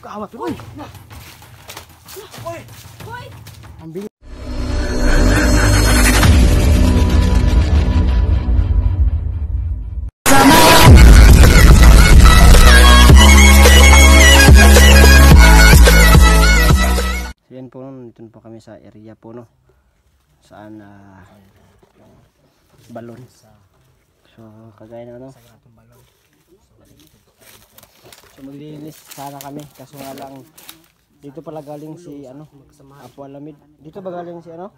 Kaawat. Uy! Uy! Hoy! Ang bilis. So yan po, nandito po kami sa area po, no? Saan balon. So kagaya na ano. So maglilinis sana kami, kaso nga lang dito pala galing si ano, Apo Alamid. Dito ba galing si ano?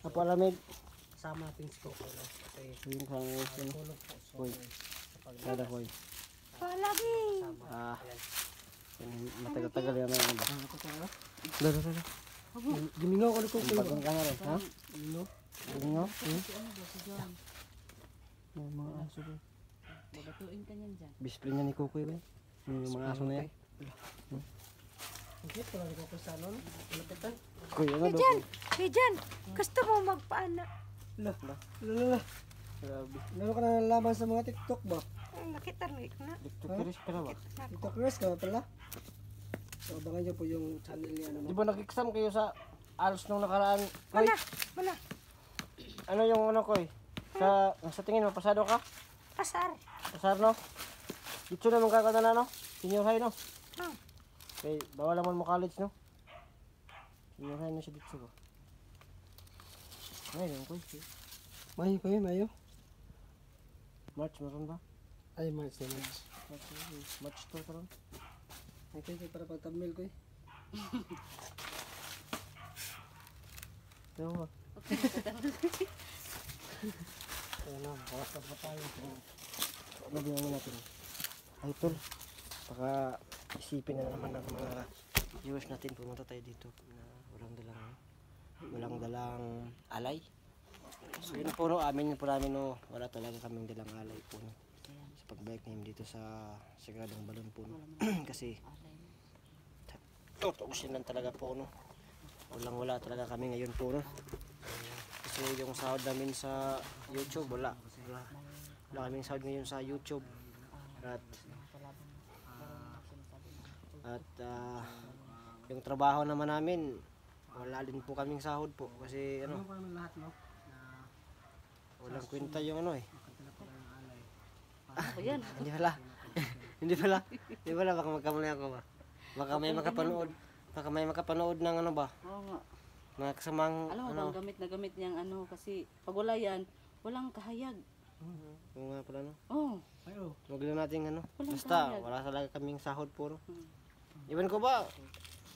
Apo Alamid. Sama natin si Coco. Kasi Yung kang ano? Hoy. Kada hoy. Palagi! Matagal-tagal yan ang ano. Dalo. gimingaw ko ni Coco. Bagong ka nga rin, ha? Gimingaw? May mga aso ba? Babatuin ka niyan dyan. Bisplin niya ni Kukoy ba? Yung mga aso na yan. Bakit pala ni Coco sa ano? Malapitan? Kuy, ano daw? Pijan! Pijan! Gusto mo magpaana? Lala. Grabe. Meron ka na nalaman sa mga TikTok ba? Ay, nakita rin na. TikTokers ka na ba? TikTokers ka pala? So abangan nyo po yung channel niya. Di ba nag-exam kayo sa ALS nung nakaraan? Koy, Wala. ano yung ano Koy? Sa tingin mo, pasado ka? Pasar. Pasar no? Dito naman kakata na no? Senior high no? Oh. Okay, bawal naman mo college no? Senior high na siya dito ko. Ay, yung Koy. Mayo kayo, mayo. March meron ba? Ay, March na March. March 2 karon. Ay, kayo para pag-thumbnail ko eh. Pero ba? Ayan na, bawas pa tayo. Ano din natin? Ay tol, baka isipin na naman ng mga viewers natin pumunta tayo dito na walang dalang alay. So yun po no, amin po namin no, wala talaga kaming dalang alay po no. Sa pagbike namin dito sa Sagradong Balon po no. Kasi tutuusin lang talaga po no. Wala talaga kami ngayon po no. Kasi yung sahod namin sa YouTube wala kaming sahod ngayon sa YouTube. At yung trabaho naman namin wala din po kaming sahod po kasi ano lahat no? walang kwenta yung ano eh. Ayan. Hindi pala baka magkamali ako ba, baka may makapanood ng ano ba, Oo nga. mga kasamang Alam mo ano. bang gamit niyang ano kasi pag wala yan, walang kahayag. Oo nga pala no. Oh. Ayo. Wag lang natin ano. Walang Basta kahayag. wala talaga kaming sahod puro. Iwan ko ba,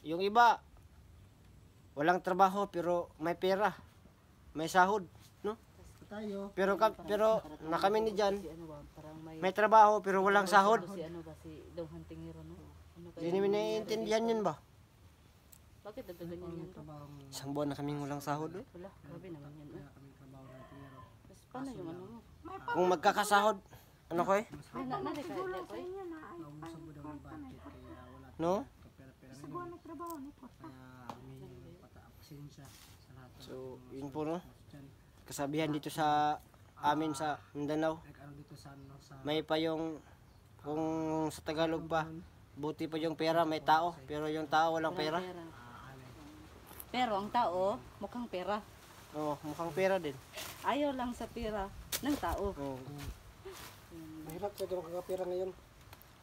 yung iba walang trabaho pero may pera, may sahod, no? Tayo. Pero na kami ni Jan, Si ano ba, parang may trabaho pero walang sahod. Si ano ba, si Dong Huntingero no? Ano Hindi namin naiintindihan yun ba? Bakit nagkaganyan yan? Isang buwan na kaming walang sahod eh. Wala, grabe naman yan. Tapos paano yung ano mo? Kung magkakasahod, ano ko eh? Ay, nari ka, hindi ko eh. No? Pasensya sa lahat. So, yun po no. Kasabihan dito sa amin sa Mindanao. Ano dito sa ano sa May pa yung, kung sa Tagalog pa, buti pa yung pera may tao. Pero yung tao walang pera. Pero ang tao, mukhang pera. Oo, mukhang pera din. Ayaw lang sa pera ng tao. Oo, mahirap sa ganung kakapira ngayon.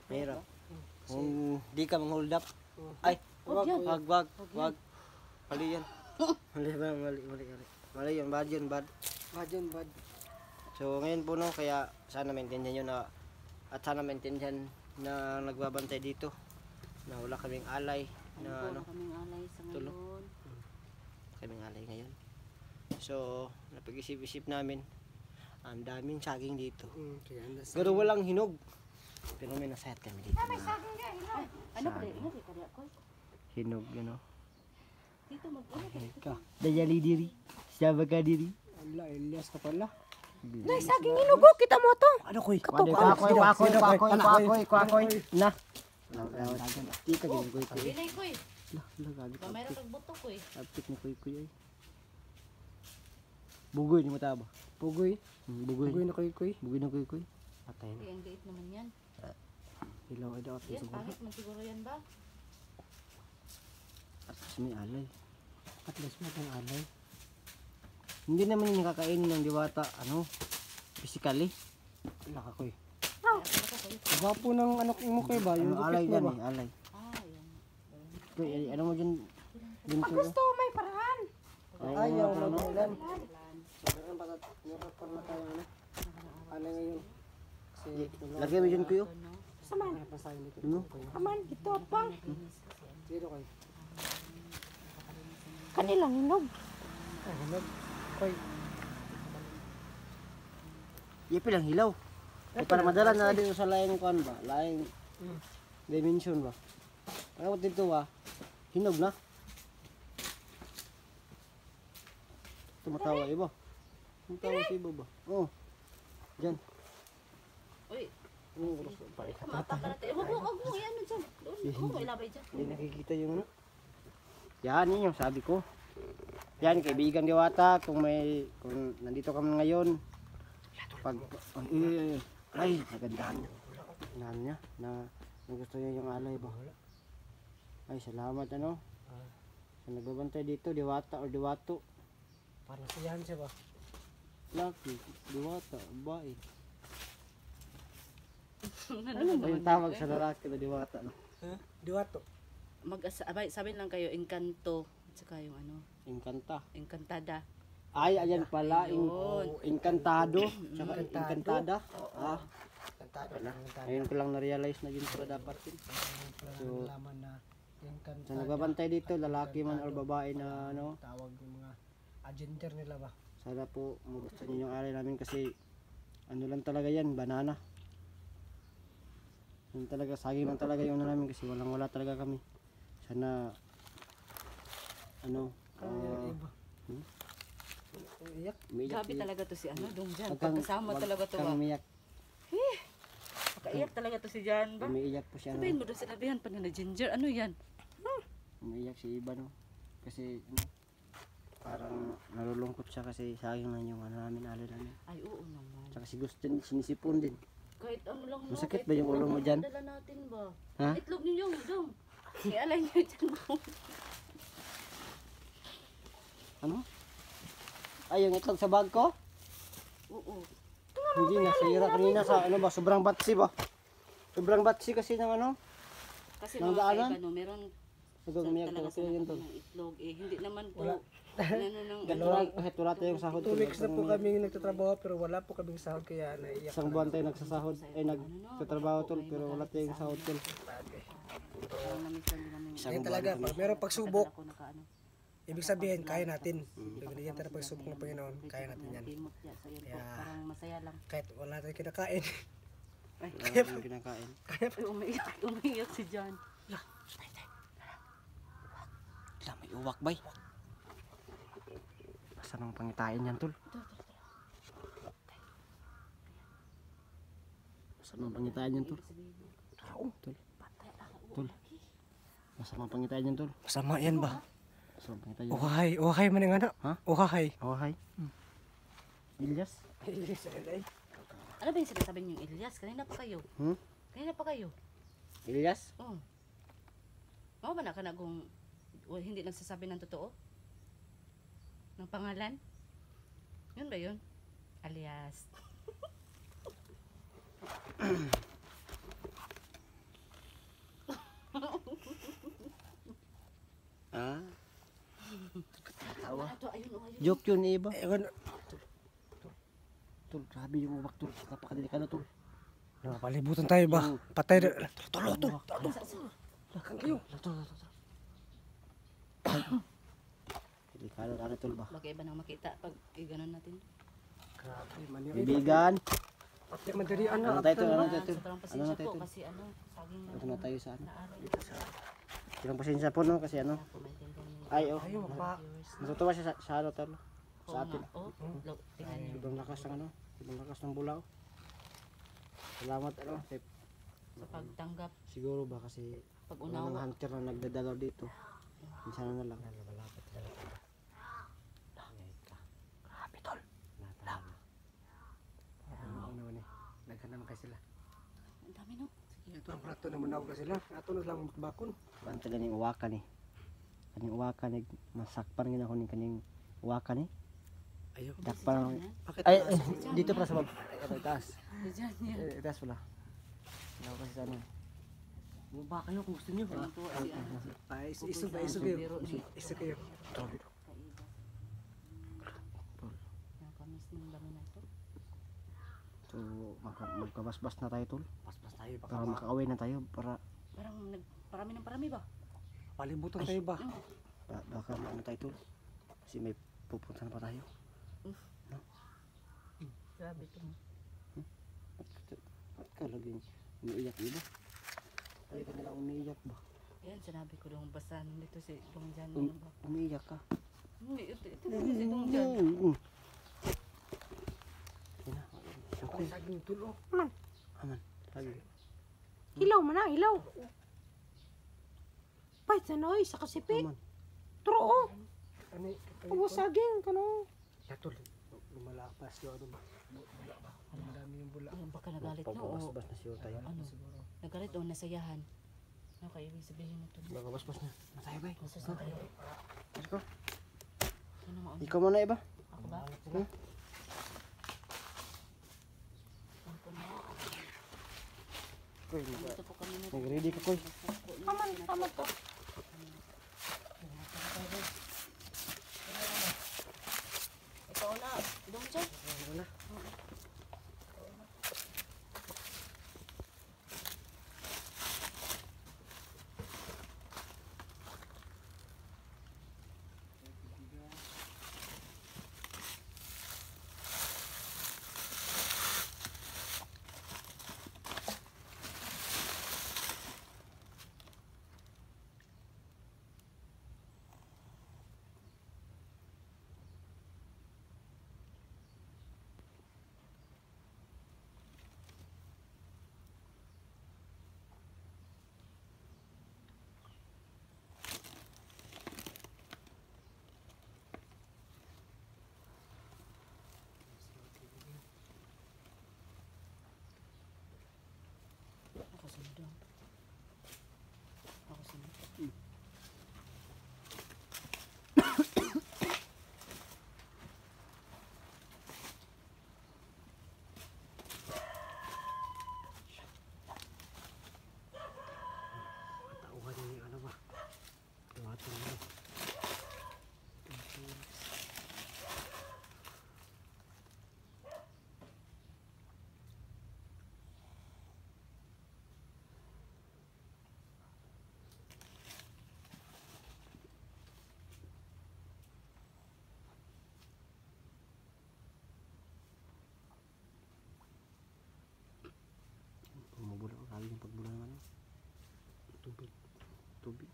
pera. Kung di ka mang-hold up. Ay, Huwag yan. wag. Mali yan. Mali yan, bad yun, bad. Bad. So ngayon po no, kaya sana maintindihan nyo na, at sana maintindihan na nagbabantay dito na wala kaming alay na ano, kaming alay sa tulog. ngayon. kaming alay ngayon. So napag-isip-isip namin, ang daming saging dito Kaya andas. pero walang hinog, pero may nasayat kami dito na Ano ba? Ano ba kaya ko? hinog, you know. Dito mag-ano Ka dayali diri siya ka diri. Ala, Elias ka pala. Nay, saging inugo, kita mo to. Ano koy? Pakoy. Na. Di ka gini koy. Bilay ko eh. Lah, gabi. Kamera kag buto ko eh. Aptik ni koy ay. Bugoy ni mata ba? Pugoy. Bugoy. Pugoy na koy. Bugoy na koy. Patay na. Ang gait naman yan. Ilaw ay dapat Yan, siguro. pangit man siguro yan ba? At least may alay. At least mo itong alay. Hindi naman yung nakakainin ng diwata, physically. Laka ko eh. Diba po ng anak mo kayo ba? Yung Alay gupit mo yan ba? alay. yan. Uy, ano mo dyan? Pag gusto, may paraan. Ayaw na ulan. Sobrang patat. Nakapar na tayo alay ngayon. Kasi Lagay mo dyan kuyo. Saman. pasahin dito. Ano? Aman, ito pang. Dito kayo. Kanilang hinog. Ay, hinag. Koy. Ipi lang hilaw. Ay, para madala na din sa laing kuan ba? Laing dimension ba? Ano dito ba? Hinog na. Tumatawa iba. Tumatawa si iba ba? Oo. Diyan. Uy, Ano yung gusto? Pare. mata ka natin. Huwag mo, yan dyan. Huwag mo ilabay dyan. Hindi nakikita yung ano. Yan yun yung sabi ko. Yan kaibigan Diwata, kung nandito kami ngayon. Pag ay nagandahan niya. Nahan niya na gusto niya yung alay ba. Ay salamat sa nagbabantay dito Diwata or Diwato. Para siyahan siya ba? Lucky, Diwata, babae. Ano ba yung tawag sa lalaki na Diwata no? Diwato. Sabi lang kayo, engkanto. At saka yung Engkanta. engkantada. Ay, ayan pala, Ayun. Encantado, tsaka Encantada. Ah, Kantado. ngayon ko lang na-realize na yun pala dapat yun. So, Nalaman na yung sa kantado. nagbabantay dito, lalaki man or babae na Tawag yung mga agenter nila ba? sana po magustuhan niyo yung alay namin kasi lang talaga yan, banana. Yun talaga, saging lang talaga yung namin kasi wala talaga kami. Sana, Iba. Iyak. umiyak. Grabe talaga to si Dong Jan. Wag kang- Pagkasama wag talaga to kang ba? umiyak. Pakaiyak talaga to si Jan ba? Umiiyak po siya. Sabihin mo doon sinabihan pa nila Ginger. Ano yan? Umiiyak si Iba kasi parang nalulungkot siya kasi sayang lang yung namin, alay namin. Ay, oo naman. Tsaka si Gustin, sinisipon din. Kahit ano lang mo. Masakit kahit ba yung ulo mo dyan? Dala natin ba? Ha? Itlog ninyo, Dong. Ialay nyo dyan mo. Ano? Ay, yung itlog sa bag ko? Oo. Hindi na, sira kanina sa sobrang batsi ba? Sobrang batsi kasi ng Kasi Nang mga daanan? kaiba, meron nag-umiyak talaga ko kasi yun sa tol. ng itlog. Hindi naman po. Wala. Kahit wala tayong sahod. 2 weeks na po kami nagtatrabaho pero wala po kaming sahod kaya naiyak. Isang buwan tayo nagsasahod, nagtatrabaho tol, pero wala tayong sahod tol. Parang namiss lang din namin. Isang Yan buwan talaga, tol. pag meron pagsubok, Ako nakaano. ibig sabihin kaya natin. Bibigyan tayo ng pagsubok ng Panginoon, kaya natin yan. Timot yan. So yun po, Kaya- parang masaya lang. Kahit wala tayong kinakain. Ay, Wala tayong kinakain. umiyak si John. Wala, may uwak bay. Saan ang pangitain yan tol? Saan ang pangitain yan tol? Tol. Tol. Masama ang pangitain yan tol. Masama yan ba? Masama ang pangitain yan. Uhahay man yung ano. Ha? Uhahay. Oh, hi. Ilyas? Ano ba yung sinasabi niyong Elias? Kanina pa kayo. Kanina pa kayo. Ilyas? Oo. Mga ba na ka na kung hindi nagsasabi ng totoo? Ng pangalan? Yun ba yun? Alias. Ah? Tawa. Ito, ayun, oh, ayun. Joke yun iba. Ewan, Tol, grabe yung uwak tol. Napakadelikado tol. palibutan tayo ba? Patay na. Tulo. Kayo. Delikado ano tol ba? Baka iba nang makita pag iganon natin. Grabe man yun. Kaibigan. Pati madali Ano tayo tol? Ano tayo tol? Sobrang Ano pasensya na tayo po tol? kasi saging na Ito na tayo sa ano. naaral. Ilang pasensya po no kasi ano. Po, may tingnan niyo. Ay oh. Ayaw pa. Natutuwa siya sa ano tol. Oo Sa atin. nga, oh. Tingnan niyo. Ibang lakas ng ano. Ibang lakas ng bulaw. Salamat ano. Sa pagtanggap, Siguro ba kasi pag wala nang unawa. hunter na nagdadalaw dito. Minsan na lang. Grabe tol. Ano ni? Naghanam kay sila. Ang dami no. Ito ang plato naman ako sila. Ato na lang bakon. Bantagan yung uwakan eh. kaning uwakan ni masakpan gina ko ning kaning uwakan ni. Ayaw. Dakpan lang. Bakit Ay, taas? dito pala sa bab. Ay, taas. Diyan yan. Taas pala. Wala ko kasi sa ano. Bumaba kayo kung gusto niyo. Ano po, si ano, si Ay, isog kayo. Isog kayo. Ang kamis ng dami na ito. So, magkabasbas na tayo tol. Paspas tayo. Baka Para makaaway na tayo. Para Parami ng parami ba? palibutan tayo ba? baka ano tayo tol. Kasi may pupuntahan pa tayo. Grabe ito. Ba't ka lagi umiiyak iba? Tayo ka nalang umiiyak ba? Yan, sinabi ko dong basta nandito si Dong Jan. Umiiyak ka? Hindi, ito si Dong Jan. Okay. Saging tulo. Aman. Lagi. Ilaw man na, ilaw. Pait sa noy, sa kasipi. Aman. Troo. Ano? Pagwa saging, kanong. Katol. Lumalapas yung ano ba? Ang dami yung bula. Ano, baka nagalit no? O, Pagkabasbas na siya tayo. ano? Nagalit o nasayahan? Ano kaya ibig sabihin na ito? Pagkabasbas na. Matay ba? Nasusunod tayo. Let's go. Sino mo? Ikaw muna iba. Ako ba? Hmm? Ako na. Koy, Dito po kami na. nag-ready ka koy. Tama to. Ikaw na. Dong Jan. Wala. Ako sunod doon. Ako sunod. Tauhan yung ano ba? Tuwatan mo. Bumubula. Lagi yung pagbula naman. Tubig. Tubig.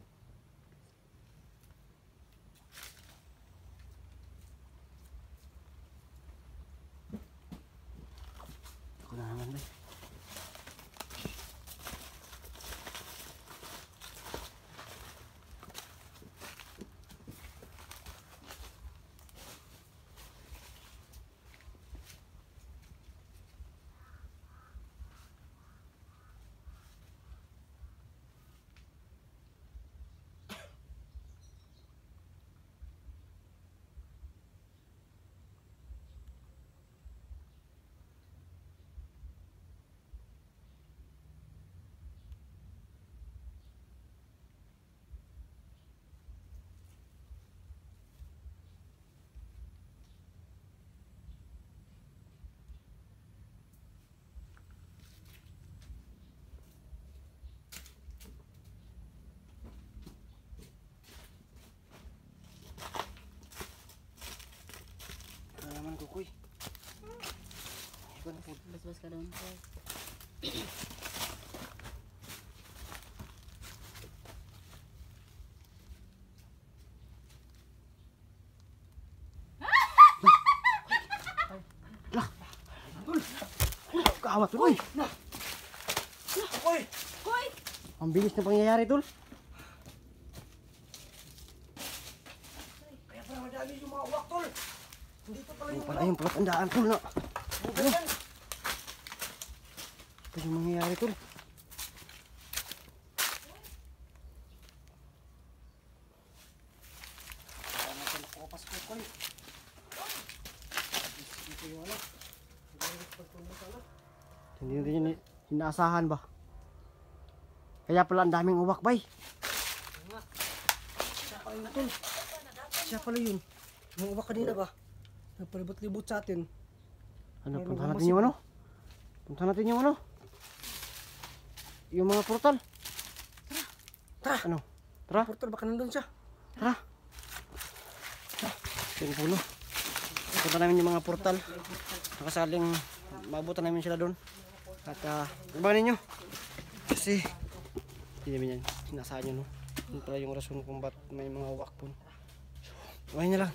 Ako na naman ba? Ano naman kukoy? Iba na po. Bas-bas ka doon. Kaawat tol. Uy! Uy! Hoy! Ang bilis na pangyayari tol. Kaya pala madami yung mga uwak tol. Dito pala Yung yung pala yung palatandaan tol na. Ano? Ito yung mangyayari tol. Hindi natin yun inaasahan ba. Kaya pala ang daming uwak, bay. Siya pala yun, tol. Siya pala yun. Yung uwak kanina ba? Nagpalibot-libot sa atin. Ano, Meron puntahan bang natin yung ano? Puntahan natin yung ano? Yung mga portal. Tara! Ano? Tara, Portal, baka nandun siya. tara. Yung puno. Punta namin yung mga portal. Nakasaling maabutan namin sila doon. At abangan ninyo. Kasi hindi namin yan. Sinasahan nyo, no? Yun pala yung rason kung ba't may mga uwak po. So, abangan nyo lang.